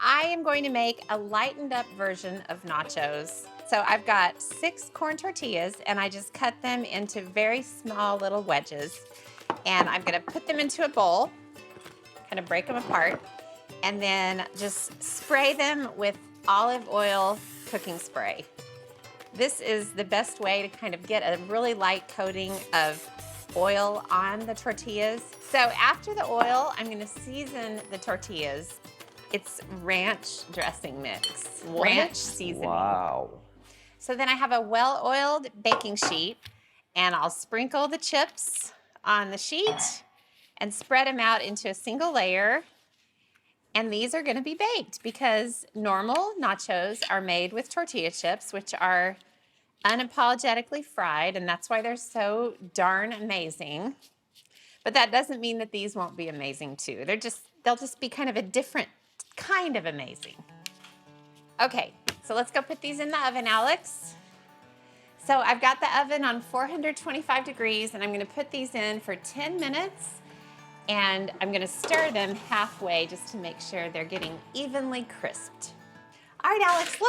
I am going to make a lightened up version of nachos. So I've got 6 corn tortillas and I just cut them into very small little wedges. And I'm gonna put them into a bowl, kind of break them apart, and then just spray them with olive oil cooking spray. This is the best way to kind of get a really light coating of oil on the tortillas. So after the oil, I'm gonna season the tortillas. It's ranch dressing mix, ranch seasoning. Wow. So then I have a well-oiled baking sheet and I'll sprinkle the chips on the sheet and spread them out into a single layer. And these are gonna be baked because normal nachos are made with tortilla chips, which are unapologetically fried, and that's why they're so darn amazing. But that doesn't mean that these won't be amazing too. They'll just be kind of a different kind of amazing. Okay, so let's go put these in the oven, Alex. So I've got the oven on 425 degrees and I'm gonna put these in for 10 minutes and I'm gonna stir them halfway just to make sure they're getting evenly crisped. All right, Alex,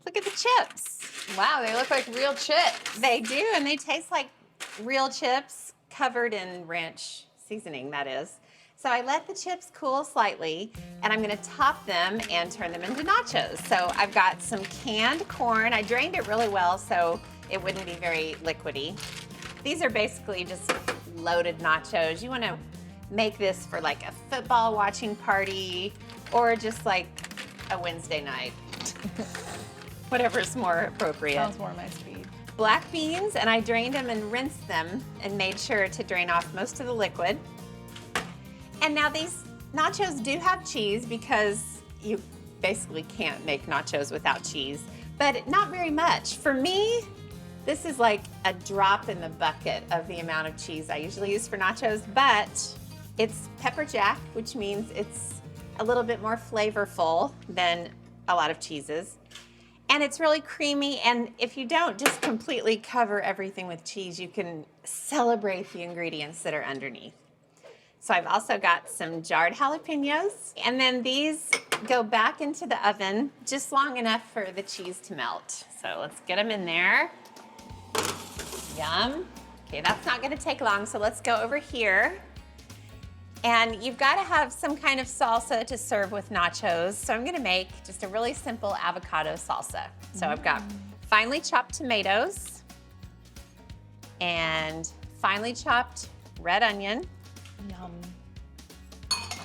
look at the chips. Wow, they look like real chips. They do, and they taste like real chips covered in ranch seasoning, that is. So I let the chips cool slightly, and I'm gonna top them and turn them into nachos. So I've got some canned corn. I drained it really well so it wouldn't be very liquidy. These are basically just loaded nachos. You wanna make this for like a football watching party or just like a Wednesday night. Whatever's more appropriate. Sounds more my speed. Black beans, and I drained them and rinsed them and made sure to drain off most of the liquid. And now these nachos do have cheese because you basically can't make nachos without cheese, but not very much. For me, this is like a drop in the bucket of the amount of cheese I usually use for nachos, but it's pepper jack, which means it's a little bit more flavorful than a lot of cheeses. And it's really creamy, and if you don't just completely cover everything with cheese, you can celebrate the ingredients that are underneath. So I've also got some jarred jalapenos, and then these go back into the oven just long enough for the cheese to melt. So let's get them in there. Yum. Okay, that's not gonna take long, so let's go over here. And you've got to have some kind of salsa to serve with nachos. So I'm gonna make just a really simple avocado salsa. So I've got finely chopped tomatoes and finely chopped red onion. Yum.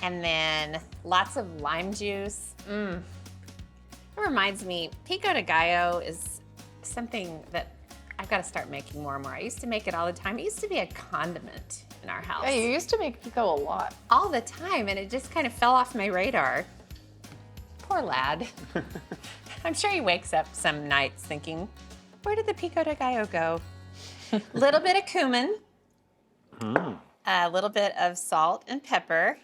And then lots of lime juice. It reminds me, pico de gallo is something that I've got to start making more and more. I used to make it all the time. It used to be a condiment in our house. Yeah, you used to make pico a lot. All the time, and it just kind of fell off my radar. Poor lad. I'm sure he wakes up some nights thinking, where did the pico de gallo go? Little bit of cumin, a little bit of salt and pepper,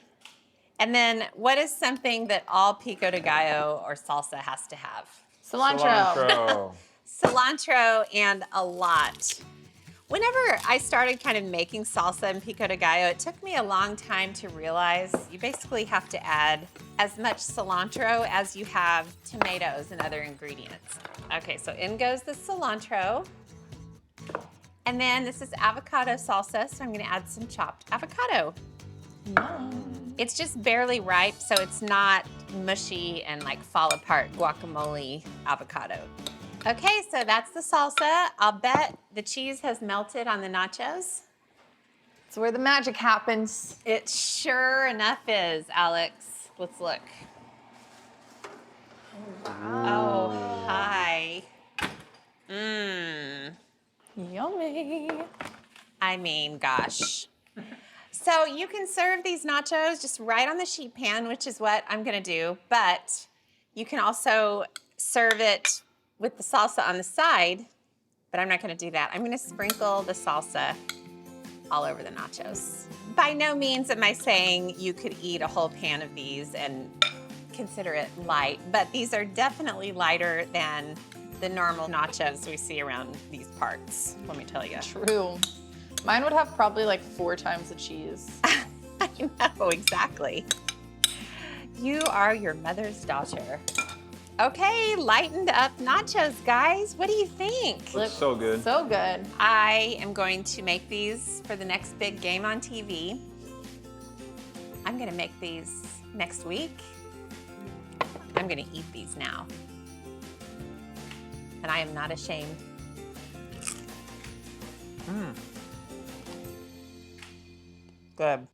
and then what is something that all pico de gallo or salsa has to have? Cilantro. Cilantro, and a lot. Whenever I started kind of making salsa and pico de gallo, it took me a long time to realize you basically have to add as much cilantro as you have tomatoes and other ingredients. Okay, so in goes the cilantro. And then this is avocado salsa, so I'm gonna add some chopped avocado. It's just barely ripe, so it's not mushy and like fall apart guacamole avocado. Okay, so that's the salsa. I'll bet the cheese has melted on the nachos. It's where the magic happens. It sure enough is, Alex. Let's look. Wow. Oh, hi. Yummy. I mean, gosh. So you can serve these nachos just right on the sheet pan, which is what I'm gonna do, but you can also serve it with the salsa on the side, but I'm not gonna do that. I'm gonna sprinkle the salsa all over the nachos. By no means am I saying you could eat a whole pan of these and consider it light, but these are definitely lighter than the normal nachos we see around these parts, let me tell you. True. Mine would have probably like 4 times the cheese. I know, exactly. You are your mother's daughter. Okay, lightened up nachos, guys. What do you think? Looks so good. So good. I am going to make these for the next big game on TV. I'm gonna make these next week. I'm gonna eat these now. And I am not ashamed. Good.